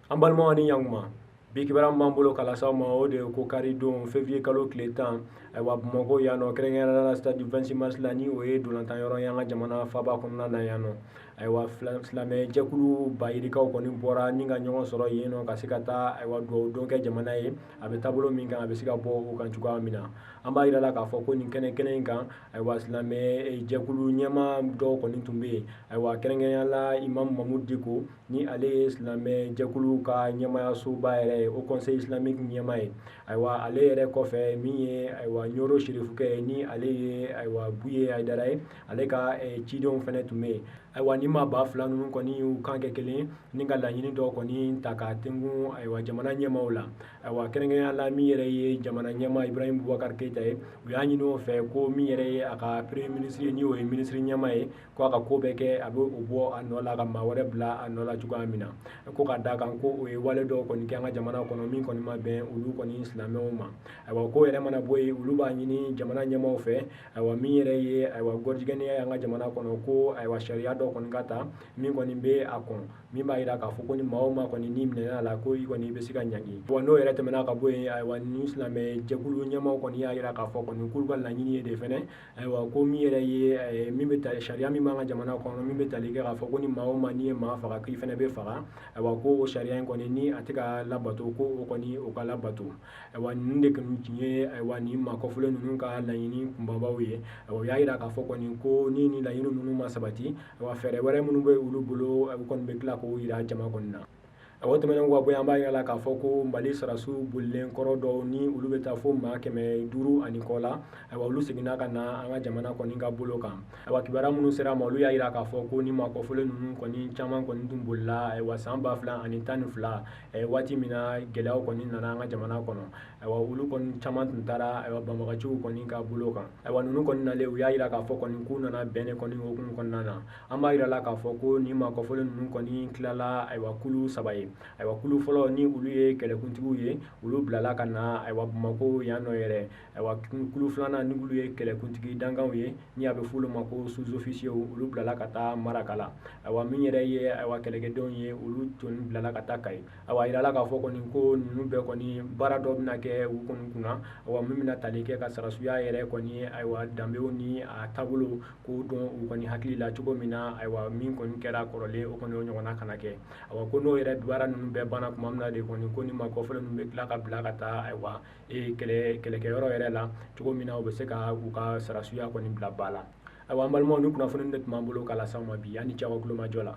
An balimaw ni ɲankuma bi kibaran b'an bolo k'a las'aw ma o de ye ko karidon février kalo tile 10 ayiwa Bamakɔ yan nɔ kɛrɛnkɛrɛnnenya la stade du 26 mars la ni o ye dolantan yɔrɔ ye an ka jamana faaba kɔnɔna na yan nɔ ayiwa silamɛ jɛkulu bayirikaw kɔni bɔra ni ka ɲɔgɔn sɔrɔ yen nɔ ka se ka taa ayiwa dugawu don kɛ jamana ye a bɛ taabolo min kan a bɛ se ka bɔ o kan cogoya min na an b'a yira la k'a fɔ ko nin kɛnɛ kelen in kan ayiwa silamɛ jɛkulu ɲɛmaa dɔw kɔni tun bɛ yen ayiwa kɛrɛnkɛrɛnnenya la imam Mamudu Diko ni ale ye silamɛ jɛkulu ka ɲɛmaayasoba yɛrɛ ye o conseil islamique ɲɛmaa ye ayiwa ale yɛrɛ kɔfɛ min ye ayiwa ɲoro sirifukɛ ye ni ale ye ayiwa Buye Hayidara ye ale ka cidenw fɛnɛ tun bɛ yen ayiwa ni maa ba fila ninnu kɔni y'u kan kɛ kelen ni ka laɲini dɔw kɔni ta k'a tengun ayiwa jamana ɲɛmaaw la ayiwa kɛrɛnkɛrɛnnenya la min yɛrɛ ye jamana ɲɛmaa Ibrahim Boubacar Keita ye u y'a ɲini o fɛ ko min yɛrɛ ye a ka premier ministre ni o ye ministre ɲɛmaa ye ko a ka ko bɛɛ kɛ a bɛ o bɔ a nɔ la ka maa wɛrɛ bila a nɔ la cogoya min na ko ka da kan ko o ye wale dɔw kɔni kɛ an ka jamana kɔnɔ min kɔni ma bɛn olu kɔni silamɛw ma ayiwa ko yɛrɛ mana bɔ yen olu b'a ɲini jamana ɲɛmaaw fɛ ayiwa min yɛrɛ ye ayiwa gɔrijigɛniya ye an ka jamana kɔnɔ ko ayiwa sariya dɔ kɔni ka ta min kɔni bɛ a kɔn min b'a yira k'a fɔ ko ni maa o maa kɔni ni minɛna a la ko i kɔni bɛ se ka ɲangi wa n'o yɛrɛ tɛmɛna ka bɔ yen ayiwa ni silamɛ jɛkulu ɲɛmaaw kɔni y'a yira k'a fɔ kɔni k'olu ka laɲini ye de fɛnɛ ayiwa ko min yɛrɛ ye min bɛ tali sariya min b'an ka jamana kɔnɔ min bɛ tali kɛ k'a fɔ ko ni maa o maa n'i ye maa faga k'i fɛnɛ bɛ faga ayiwa ko o sariya in kɔni ni a tɛ ka labato ko o kɔni o ka labato ayiwa ninnu de kɔni tun ye ayiwa nin maa kɔfɛlen ninnu ka laɲini kunbabaw ye ayiwa u y'a yira k'a fɔ kɔni ko ni nin laɲini ninnu ma sabati ayiwa fɛɛrɛ wɛrɛ minnu bɛ olu bolo u kɔni bɛ tila k'o yira jama kɔni na o tɛmɛnen kɔ ka bɔ yen an b'a yira la k'a fɔ ko Mali sarasu bolilen kɔrɔ dɔw ni olu bɛ taa fo maa 500 ani kɔ la ayiwa olu seginna ka na an ka jamana kɔni ka bolo kan ayiwa kibaruya minnu sera a ma olu y'a yira k'a fɔ ko ni maa kɔfɛlen ninnu kɔni caman kɔni tun bolila ayiwa san 2012 waati min na gɛlɛyaw kɔni nana an ka jamana kɔnɔ ayiwa olu kɔni caman tun taara ayiwa banbagaciw kɔni ka bolo kan ayiwa ninnu kɔni nalen u y'a yira k'a fɔ kɔni k'u nana bɛn ne kɔni hokumu kɔnɔna na an b'a yira la k'a fɔ ko ni maa kɔfɛlen ninnu kɔni tilala ayiwa kulu 3 ye ayiwa kulu fɔlɔ ni olu ye kɛlɛkuntigiw ye olu bilala ka na ayiwa Bamako yan nɔ yɛrɛ ayiwa kulu filanan ni olu ye kɛlɛkuntigi dankanw ye ni a bɛ f'olu ma ko sous-officiers olu bilala ka taa Maraka la ayiwa min yɛrɛ ye ayiwa kɛlɛkɛdenw ye olu tun bilala ka taa Kayi ayiwa a yirala k'a fɔ kɔni ko ninnu bɛɛ kɔni baara dɔ bɛna kɛ u kɔni kunna ayiwa min bɛna tali kɛ ka sarasuya yɛrɛ kɔni ayiwa danbew ni a taabolo k'o dɔn u kɔni hakili la cogo min na ayiwa min kɔni kɛra kɔrɔlen o kɔni o ɲɔgɔnna kana kɛ ayiwa ko n'o yɛrɛ baara ninnu bɛɛ banna tuma min na de kɔni ko ni maa kɔfɛlen ninnu bɛ tila ka bila ka taa ayiwa kɛlɛkɛyɔrɔ yɛrɛ la cogo min na u bɛ se ka u ka sarasuya kɔni bila ba la ayiwa an balimaw ni kunnafoni de tun b'an bolo k'a las'aw ma bi ani cɛ aw ka tulomajɔ la